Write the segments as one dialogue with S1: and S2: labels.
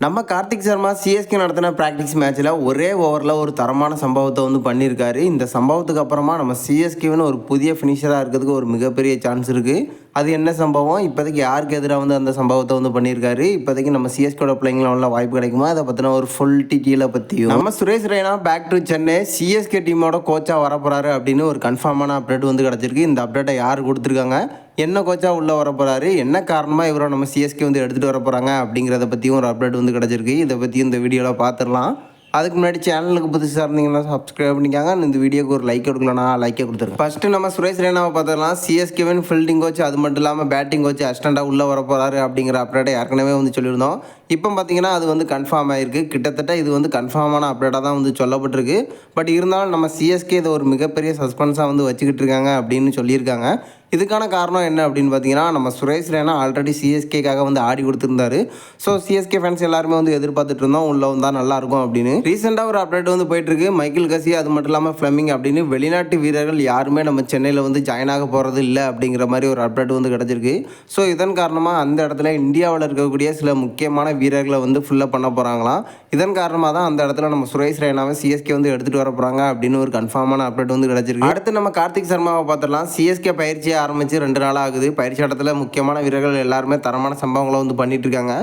S1: நம்ம கார்த்திக் சர்மா சிஎஸ்கே நடத்தின ப்ராக்டிஸ் மேட்ச்சில் ஒரே ஓவரில் ஒரு தரமான சம்பவத்தை வந்து பண்ணியிருக்காரு. இந்த சம்பவத்துக்கு அப்புறமா நம்ம சிஎஸ்கேன்னு ஒரு புதிய ஃபினிஷராக இருக்கிறதுக்கு ஒரு மிகப்பெரிய சான்ஸ் இருக்குது. அது என்ன சம்பவம், இப்போதைக்கு யாருக்கு எதிராக வந்து அந்த சம்பவத்தை வந்து பண்ணியிருக்காரு, இப்போதைக்கு நம்ம சிஎஸ்கேட பிள்ளைங்கள உள்ள வாய்ப்பு கிடைக்குமா, அதை பற்றின ஒரு ஃபுல் டீட்டெயிலை பற்றியும் நம்ம Suresh Raina back to Chennai CSK டீமோட கோச்சாக வரப்போகிறாரு அப்படின்னு ஒரு கன்ஃபார்மான அப்டேட் வந்து கிடச்சிருக்கு. இந்த அப்டேட்டை யார் கொடுத்துருக்காங்க, என்ன கோச்சா உள்ளே வர போகிறாரு, என்ன காரணமாக இவரை நம்ம சிஎஸ்கே வந்து எடுத்துகிட்டு வர போகிறாங்க அப்படிங்கிறத பற்றியும் ஒரு அப்டேட் வந்து கிடச்சிருக்கு. இதை பற்றி இந்த வீடியோவில் பார்த்துடலாம். அதுக்கு முன்னாடி சேனலுக்கு புதுசாக இருந்தீங்கன்னா சப்ஸ்கிரைப் பண்ணிக்காங்க. இந்த வீடியோக்கு ஒரு லைக் கொடுக்கலனா லைக்கே கொடுத்துருங்க. ஃபஸ்ட்டு நம்ம சுரேஷ் ரெய்னாவை பார்த்துடலாம். சிஎஸ்கேவின் ஃபீல்டிங் கோச், அது மட்டும் இல்லாமல் பேட்டிங் கோச் அசிஸ்டண்ட்டாக உள்ளே வர போகிறாரு அப்படிங்கிற அப்டேட்டை ஏற்கனவே வந்து சொல்லியிருந்தோம். இப்போ பார்த்தீங்கன்னா அது வந்து கன்ஃபார்ம் ஆகிருக்கு. கிட்டத்தட்ட இது வந்து கன்ஃபார்மான அப்டேட்டாக தான் வந்து சொல்லப்பட்டிருக்கு. பட் இருந்தாலும் நம்ம சிஎஸ்கே இதை ஒரு மிகப்பெரிய சஸ்பென்ஸாக வந்து வச்சுக்கிட்டு இருக்காங்க அப்படின்னு சொல்லியிருக்காங்க. இதுக்கான காரணம் என்ன அப்படின்னு பார்த்தீங்கன்னா, நம்ம சுரேஷ் ரெய்னா ஆல்ரெடி சிஎஸ்கேக்காக வந்து ஆடி கொடுத்துருந்தாரு. ஸோ சிஎஸ்கே ஃபேன்ஸ் எல்லாருமே வந்து எதிர்பார்த்துட்டு இருந்தோம் உள்ளே வந்தால் நல்லாயிருக்கும் அப்படின்னு. ரீசெண்டாக ஒரு அப்டேட் வந்து போயிட்டுருக்கு. மைக்கேல் கசி, அது மட்டும் இல்லாமல் ஃப்ளெமிங் அப்படின்னு வெளிநாட்டு வீரர்கள் யாருமே நம்ம சென்னையில் வந்து ஜாயின் ஆக போகிறது இல்லை அப்படிங்கிற மாதிரி ஒரு அப்டேட் வந்து கிடச்சிருக்கு. ஸோ இதன் காரணமாக அந்த இடத்துல இந்தியாவில் இருக்கக்கூடிய சில முக்கியமான வீரர்களை வந்து ஃபுல்லாக பண்ண போகிறாங்களாம். இதன் காரணமாக தான் அந்த இடத்துல நம்ம சுரேஷ் ரெய்னாவை சிஎஸ்கே வந்து எடுத்துகிட்டு வர போகிறாங்க அப்படின்னு ஒரு கன்ஃபார்மான அப்டேட் வந்து கிடச்சிருக்கு. அடுத்து நம்ம கார்த்திக் சர்மாவை பார்த்துடலாம். சிஎஸ்கே பயிற்சியை ஆரம்பித்து 2 நாள் ஆகுது. பயிற்சி இடத்துல முக்கியமான வீரர்கள் எல்லாருமே தரமான சம்பவங்களை வந்து பண்ணிட்டு இருக்காங்க.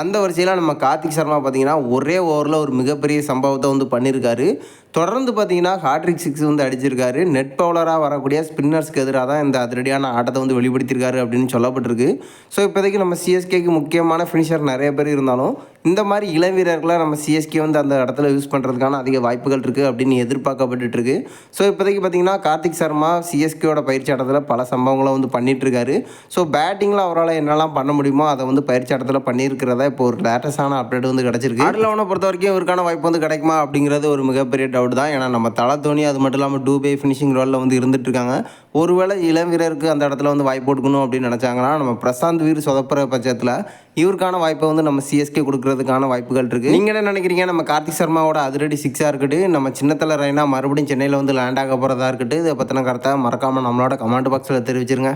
S1: அந்த வரிசையில் நம்ம கார்த்திக் சர்மா பார்த்தீங்கன்னா ஒரே ஓவரில் ஒரு மிகப்பெரிய சம்பவத்தை வந்து பண்ணியிருக்காரு. தொடர்ந்து பார்த்தீங்கன்னா ஹாட்ரிக் 6 வந்து அடிச்சிருக்காரு. நெட் பவுலராக வரக்கூடிய ஸ்பின்னர்ஸ்க்கு எதிராக தான் இந்த அதிரடியான ஆட்டத்தை வந்து வெளிப்படுத்தியிருக்காரு அப்படின்னு சொல்லப்பட்டிருக்கு. ஸோ இப்போதைக்கு நம்ம சிஎஸ்கேக்கு முக்கியமான ஃபினிஷர் நிறைய பேர் இருந்தாலும் இந்த மாதிரி இளம் வீரர்களை நம்ம சிஎஸ்கே வந்து அந்த இடத்துல யூஸ் பண்ணுறதுக்கான அதிக வாய்ப்புகள் இருக்குது அப்படின்னு எதிர்பார்க்கப்பட்டுருக்கு. ஸோ இப்போதைக்கு பார்த்தீங்கன்னா கார்த்திக் சர்மா சிஎஸ்கேயோட பயிற்சி இடத்துல பல சம்பவங்களை வந்து பண்ணிகிட்ருக்காரு. ஸோ பேட்டிங்கில் அவரால் என்னெல்லாம் பண்ண முடியுமோ அதை வந்து பயிற்சி இடத்துல பண்ணியிருக்கிறதா இப்போ ஒரு லேட்டஸ்டான அப்டேட் வந்து கிடச்சிருக்கு. ஆடலவனை பொறுத்த வரைக்கும் இவருக்கான வாய்ப்பு வந்து கிடைக்குமா அப்படிங்கிறது ஒரு மிகப்பெரிய டவுட் தான். ஏன்னா நம்ம தலை தோனி, அது மட்டும் இல்லாமல் டூபே ஃபினிஷிங் ரோலில் வந்து இருந்துட்டு இருக்காங்க. ஒருவேளை இளம் வீரருக்கு அந்த இடத்துல வந்து வாய்ப்பு கொடுக்கணும் அப்படின்னு நினச்சாங்கன்னா நம்ம பிரசாந்த் வீர் சொதப்புற பட்சத்தில் இவருக்கான வாய்ப்பை வந்து நம்ம சிஎஸ்கே கொடுக்கறதுக்கான வாய்ப்புகள் இருக்குது. நீங்கள் என்ன நினைக்கிறீங்க? நம்ம கார்த்திக் சர்மாவோட அதிரடி 6 இருக்கட்டும், நம்ம சின்னத்தலை ரெய்னா மறுபடியும் சென்னையில் வந்து லேண்ட் ஆக போகிறதா இருக்கட்டும், இதை பற்றின கருத்தை மறக்காமல் நம்மளோட கமெண்ட் பாக்ஸில் தெரிவிச்சிருங்க.